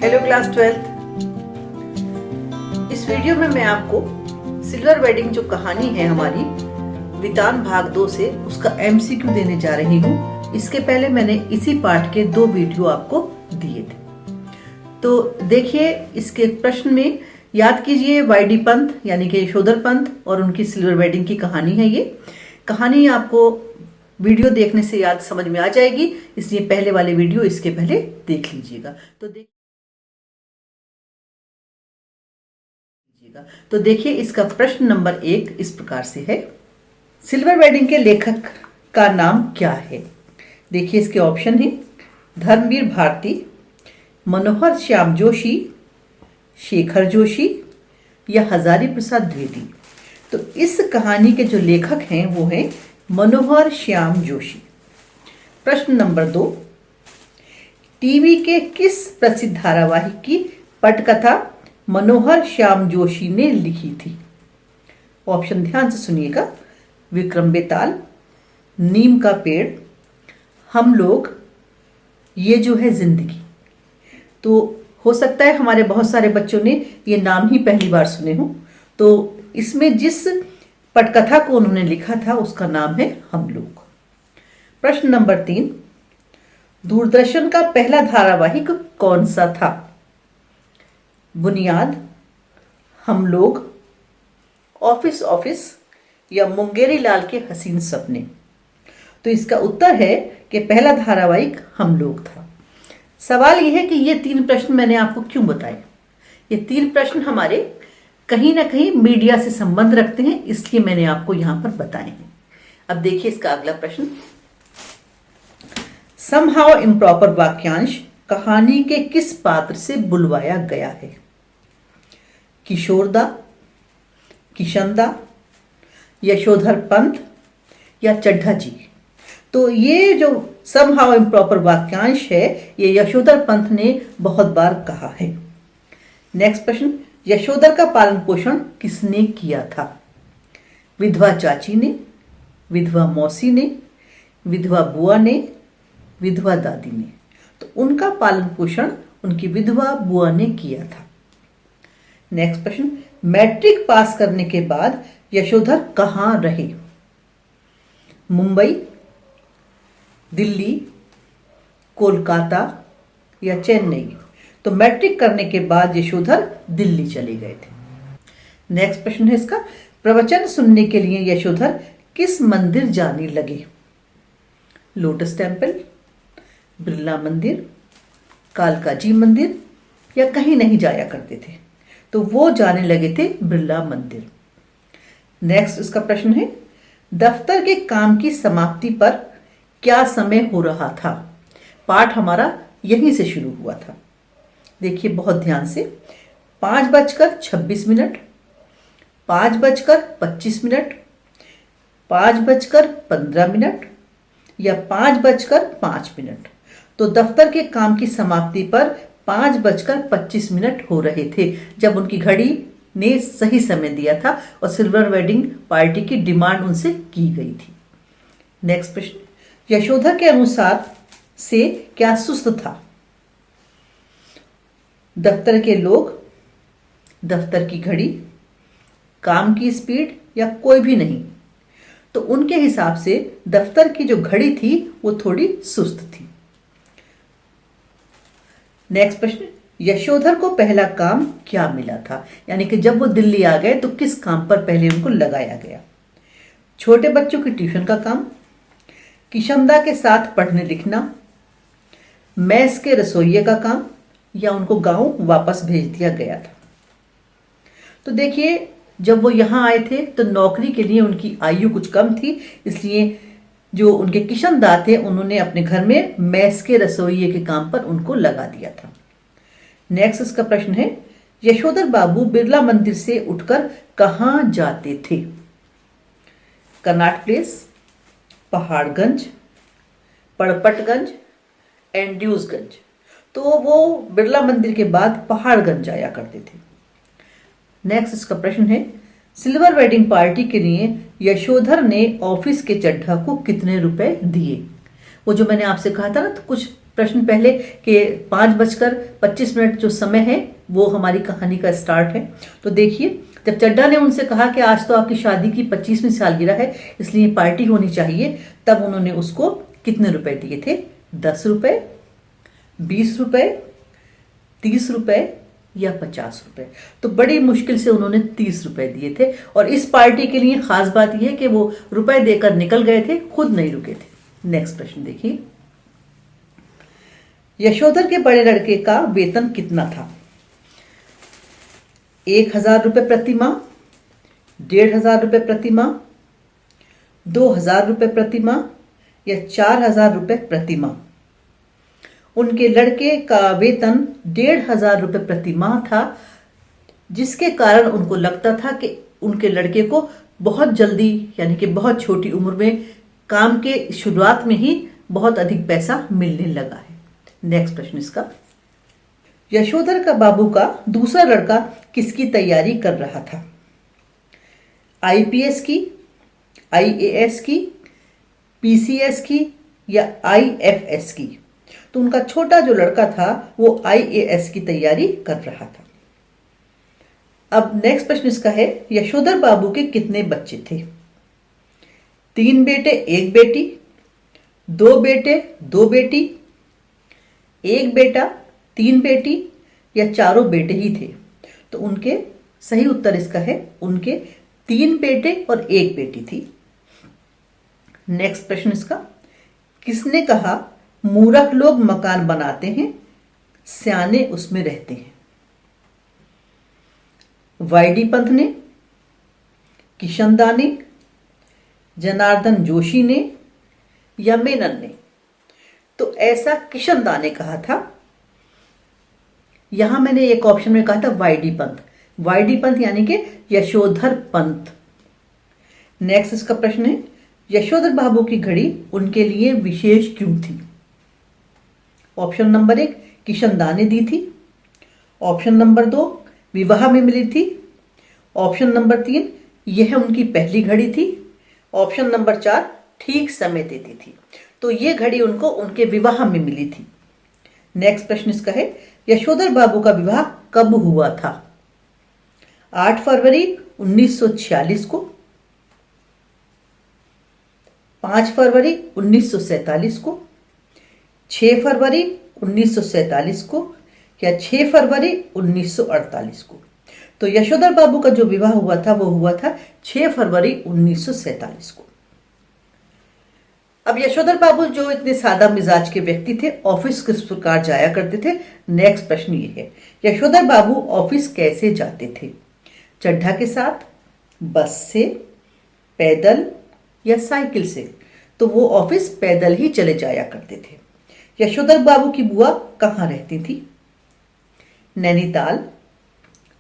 Hello class 12th। इस video में मैं आपको सिल्वर वेडिंग जो कहानी है हमारी वितान भाग 2 से उसका एमसीक्यू देने जा रही हूँ। इसके पहले मैंने इसी पार्ट के 2 वीडियो आपको दिए थे, तो देखिए इसके प्रश्न में याद कीजिए वाईडी पंत यानी कि यशोधर पंत और उनकी सिल्वर वेडिंग की कहानी है। ये कहानी आपको वीडियो देखने से याद समझ में आ जाएगी, इसलिए पहले वाले वीडियो इसके पहले देख लीजिएगा। तो देखिए इसका प्रश्न नंबर 1 इस प्रकार से है, सिल्वर वेडिंग के लेखक का नाम क्या है? देखिए इसके ऑप्शन है धर्मवीर भारती, मनोहर श्याम जोशी, शेखर जोशी या हजारी प्रसाद द्विवेदी। तो इस कहानी के जो लेखक हैं वो हैं मनोहर श्याम जोशी। प्रश्न नंबर 2, टीवी के किस प्रसिद्ध धारावाहिक की पटकथा मनोहर श्याम जोशी ने लिखी थी? ऑप्शन ध्यान से सुनिएगा, विक्रम बेताल, नीम का पेड़, हम लोग, ये जो है जिंदगी। तो हो सकता है हमारे बहुत सारे बच्चों ने ये नाम ही पहली बार सुने हो। तो इसमें जिस पटकथा को उन्होंने लिखा था उसका नाम है हम लोग। प्रश्न नंबर 3, दूरदर्शन का पहला धारावाहिक कौन सा था? बुनियाद, हम लोग, ऑफिस ऑफिस या मुंगेरी लाल के हसीन सपने। तो इसका उत्तर है कि पहला धारावाहिक हम लोग था। सवाल यह है कि ये 3 प्रश्न मैंने आपको क्यों बताए। ये 3 प्रश्न हमारे कहीं ना कहीं मीडिया से संबंध रखते हैं, इसलिए मैंने आपको यहां पर बताए हैं। अब देखिए इसका अगला प्रश्न, समहाउ इम्प्रॉपर वाक्यांश कहानी के किस पात्र से बुलवाया गया है? किशोरदा, किशनदा, यशोधर पंत या चड्ढा जी। तो ये जो समहाउ इम्प्रॉपर वाक्यांश है ये यशोधर पंत ने बहुत बार कहा है। नेक्स्ट प्रश्न, यशोधर का पालन पोषण किसने किया था? विधवा चाची ने, विधवा मौसी ने, विधवा बुआ ने, विधवा दादी ने। तो उनका पालन पोषण उनकी विधवा बुआ ने किया था। नेक्स्ट प्रश्न, मैट्रिक पास करने के बाद यशोधर कहां रहे? मुंबई, दिल्ली, कोलकाता या चेन्नई। तो मैट्रिक करने के बाद यशोधर दिल्ली चले गए थे। नेक्स्ट प्रश्न है इसका, प्रवचन सुनने के लिए यशोधर किस मंदिर जाने लगे? लोटस टेम्पल, बिरला मंदिर, कालका जी मंदिर या कहीं नहीं जाया करते थे? तो वो जाने लगे थे बिरला मंदिर। नेक्स्ट इसका प्रश्न है, दफ्तर के काम की समाप्ति पर क्या समय हो रहा था? पाठ हमारा यहीं से शुरू हुआ था। देखिए बहुत ध्यान से, 5:26, 5:25, 5:15 या 5:05। तो दफ्तर के काम की समाप्ति पर 5:25 हो रहे थे जब उनकी घड़ी ने सही समय दिया था और सिल्वर वेडिंग पार्टी की डिमांड उनसे की गई थी। नेक्स्ट प्रश्न, यशोधर के अनुसार से क्या सुस्त था? दफ्तर के लोग, दफ्तर की घड़ी, काम की स्पीड या कोई भी नहीं? तो उनके हिसाब से दफ्तर की जो घड़ी थी वो थोड़ी सुस्त थी। नेक्स्ट प्रश्न, यशोधर को पहला काम क्या मिला था? यानी कि जब वो दिल्ली आ गए तो किस काम पर पहले उनको लगाया गया? छोटे बच्चों की ट्यूशन का काम, किशनदा के साथ पढ़ने लिखना, मैस के रसोइये का काम या उनको गांव वापस भेज दिया गया था? तो देखिए जब वो यहां आए थे तो नौकरी के लिए उनकी आयु कुछ कम थी, इसलिए जो उनके किशनदा थे उन्होंने अपने घर में मैस के रसोइये के काम पर उनको लगा दिया था। नेक्स्ट इसका प्रश्न है, यशोधर बाबू बिरला मंदिर से उठकर कहां जाते थे? कनाट प्लेस, पहाड़गंज, पड़पटगंज, एंड्यूसगंज। तो वो बिरला मंदिर के बाद पहाड़गंज जाया करते थे। नेक्स्ट इसका प्रश्न है, सिल्वर वेडिंग पार्टी के लिए यशोधर ने ऑफिस के चड्ढा को कितने रुपए दिए? वो जो मैंने आपसे कहा था ना, तो कुछ प्रश्न पहले कि 5:25 जो समय है वो हमारी कहानी का स्टार्ट है। तो देखिए, जब चड्ढा ने उनसे कहा कि आज तो आपकी शादी की 25वीं सालगिरह है, इसलिए पार्टी होनी चाहिए, तब उन्होंने उसको कितने रुपए दिए थे? 10 रुपए, 20 रुपए, 30 रुपए या 50 रुपए। तो बड़ी मुश्किल से उन्होंने 30 रुपए दिए थे। और इस पार्टी के लिए खास बात यह है कि वो रुपए देकर निकल गए थे, खुद नहीं रुके थे। नेक्स्ट प्रश्न देखिए, यशोधर के बड़े लड़के का वेतन कितना था? 1,000 रुपए प्रति माह, 1,500 रुपए प्रति माह, 2,000 रुपए प्रति माह या 4,000 रुपए प्रति माह? उनके लड़के का वेतन 1,500 रुपए प्रति माह था, जिसके कारण उनको लगता था कि उनके लड़के को बहुत जल्दी, यानी कि बहुत छोटी उम्र में, काम के शुरुआत में ही बहुत अधिक पैसा मिलने लगा है। नेक्स्ट प्रश्न इसका, यशोधर का बाबू का दूसरा लड़का किसकी तैयारी कर रहा था? आईपीएस की, आईएएस की, पीसीएस की या आईएफएस की? तो उनका छोटा जो लड़का था वो आईएएस की तैयारी कर रहा था। अब नेक्स्ट प्रश्न इसका है, यशोधर बाबू के कितने बच्चे थे? 3 बेटे 1 बेटी, 2 बेटे 2 बेटी, 1 बेटा 3 बेटी या चारों बेटे ही थे? तो उनके सही उत्तर इसका है, उनके 3 बेटे और 1 बेटी थी। नेक्स्ट प्रश्न इसका, किसने कहा मूर्ख लोग मकान बनाते हैं, सियाने उसमें रहते हैं? वाईडी पंत ने, किशनदा ने, जनार्दन जोशी ने या मेनन ने? तो ऐसा किशनदा ने कहा था। यहां मैंने एक ऑप्शन में कहा था वाईडी पंत, वाईडी पंत यानी कि यशोधर पंत। नेक्स्ट इसका प्रश्न है, यशोधर बाबू की घड़ी उनके लिए विशेष क्यों थी? ऑप्शन नंबर 1 किशनदा ने दी थी, ऑप्शन नंबर 2 विवाह में मिली थी, ऑप्शन नंबर 3 यह उनकी पहली घड़ी थी, ऑप्शन नंबर 4 ठीक समय देती थी। तो ये घड़ी उनको उनके विवाह में मिली थी। नेक्स्ट प्रश्न इसका है, यशोधर बाबू का विवाह कब हुआ था? 8 फरवरी 1946 को, 5 फरवरी 1947 को, 6 फरवरी 1947 को या 6 फरवरी 1948 को? तो यशोधर बाबू का जो विवाह हुआ था वो हुआ था 6 फरवरी 1947 को। अब यशोधर बाबू जो इतने सादा मिजाज के व्यक्ति थे, ऑफिस किस प्रकार जाया करते थे? नेक्स्ट प्रश्न ये है, यशोधर बाबू ऑफिस कैसे जाते थे? चड्ढा के साथ, बस से, पैदल या साइकिल से? तो वो ऑफिस पैदल ही चले जाया करते थे। यशोधर बाबू की बुआ कहाँ रहती थी? नैनीताल,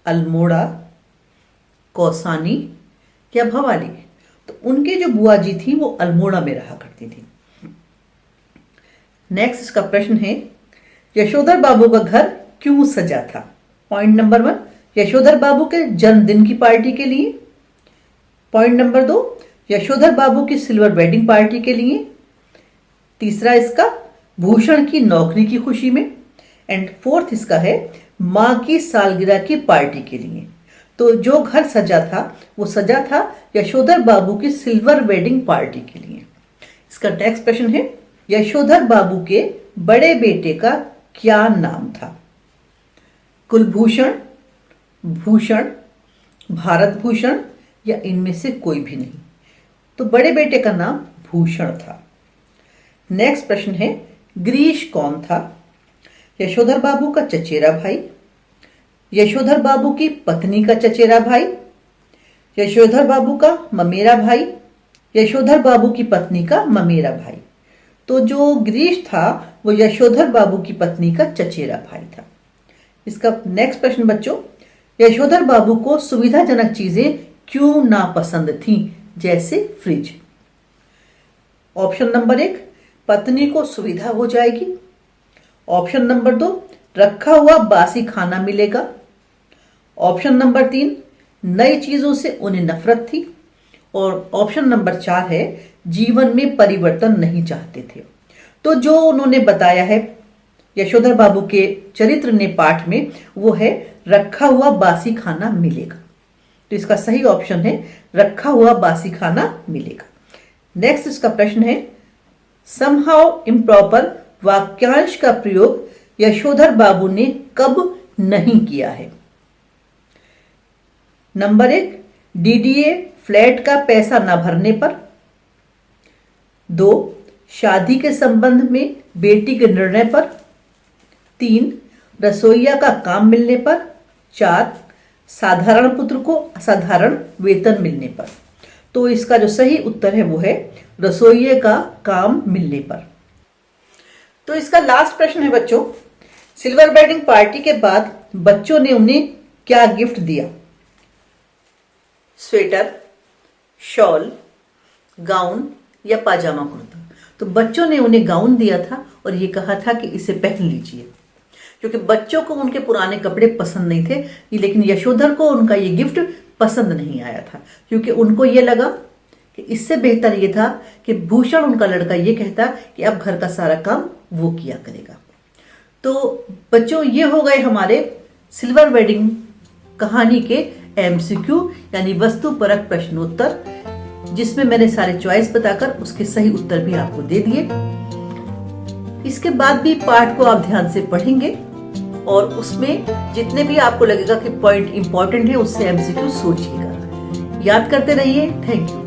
अल्मोड़ा, कौसानी या भवाली? तो उनके जो बुआ जी थी वो अल्मोड़ा में रहा करती थी। नेक्स्ट इसका प्रश्न है, यशोधर बाबू का घर क्यों सजा था? पॉइंट नंबर 1 यशोधर बाबू के जन्मदिन की पार्टी के लिए, पॉइंट नंबर 2 यशोधर बाबू की सिल्वर वेडिंग पार्टी के लिए, तीसरा इसका भूषण की नौकरी की खुशी में, एंड फोर्थ इसका है मां की सालगिरह की पार्टी के लिए। तो जो घर सजा था वो सजा था यशोधर बाबू की सिल्वर वेडिंग पार्टी के लिए। इसका नेक्स्ट प्रश्न है, यशोधर बाबू के बड़े बेटे का क्या नाम था? कुलभूषण, भूषण, भारत भूषण या इनमें से कोई भी नहीं? तो बड़े बेटे का नाम भूषण था। नेक्स्ट प्रश्न है, गिरीश कौन था? यशोधर बाबू का चचेरा भाई, यशोधर बाबू की पत्नी का चचेरा भाई, यशोधर बाबू का ममेरा भाई, यशोधर बाबू की पत्नी का ममेरा भाई? तो जो गिरीश था वो यशोधर बाबू की पत्नी का चचेरा भाई था। इसका नेक्स्ट प्रश्न बच्चों, यशोधर बाबू को सुविधाजनक चीजें क्यों नापसंद थीं, जैसे फ्रिज? ऑप्शन नंबर 1 पत्नी को सुविधा हो जाएगी, ऑप्शन नंबर 2 रखा हुआ बासी खाना मिलेगा, ऑप्शन नंबर 3 नई चीजों से उन्हें नफरत थी, और ऑप्शन नंबर 4 है जीवन में परिवर्तन नहीं चाहते थे। तो जो उन्होंने बताया है यशोधर बाबू के चरित्र ने पाठ में, वो है रखा हुआ बासी खाना मिलेगा। तो इसका सही ऑप्शन है रखा हुआ बासी खाना मिलेगा। नेक्स्ट इसका प्रश्न है, समहाउ इम्प्रॉपर वाक्यांश का प्रयोग यशोधर बाबू ने कब नहीं किया है? नंबर 1, डीडीए फ्लैट का पैसा न भरने पर। 2, शादी के संबंध में बेटी के निर्णय पर। 3, रसोइया का काम मिलने पर। 4, साधारण पुत्र को असाधारण वेतन मिलने पर। तो इसका जो सही उत्तर है वो है रसोइये का काम मिलने पर। तो इसका लास्ट प्रश्न है बच्चों, सिल्वर वेडिंग पार्टी के बाद बच्चों ने उन्हें क्या गिफ्ट दिया? स्वेटर, शॉल, गाउन या पाजामा कुर्ता? तो बच्चों ने उन्हें गाउन दिया था और ये कहा था कि इसे पहन लीजिए, क्योंकि बच्चों को उनके पुराने कपड़े पसंद नहीं थे, लेकिन यशोधर को उनका ये गिफ्ट पसंद नहीं आया था, क्योंकि उनको ये लगा कि इससे बेहतर ये था कि भूषण उनका लड़का ये कहता कि अब घर का सारा काम वो किया करेगा। तो बच्चों, ये हो गए हमारे सिल्वर वेडिंग कहानी के एमसीक्यू यानी वस्तुपरक प्रश्नोत्तर, जिसमें मैंने सारे चॉइस बताकर उसके सही उत्तर भी आपको दे दिए। इसके बाद भी पाठ को आप ध्यान से पढ़ेंगे और उसमें जितने भी आपको लगेगा कि पॉइंट इंपॉर्टेंट है उससे एमसीक्यू सोचिएगा। याद करते रहिए। Thank you.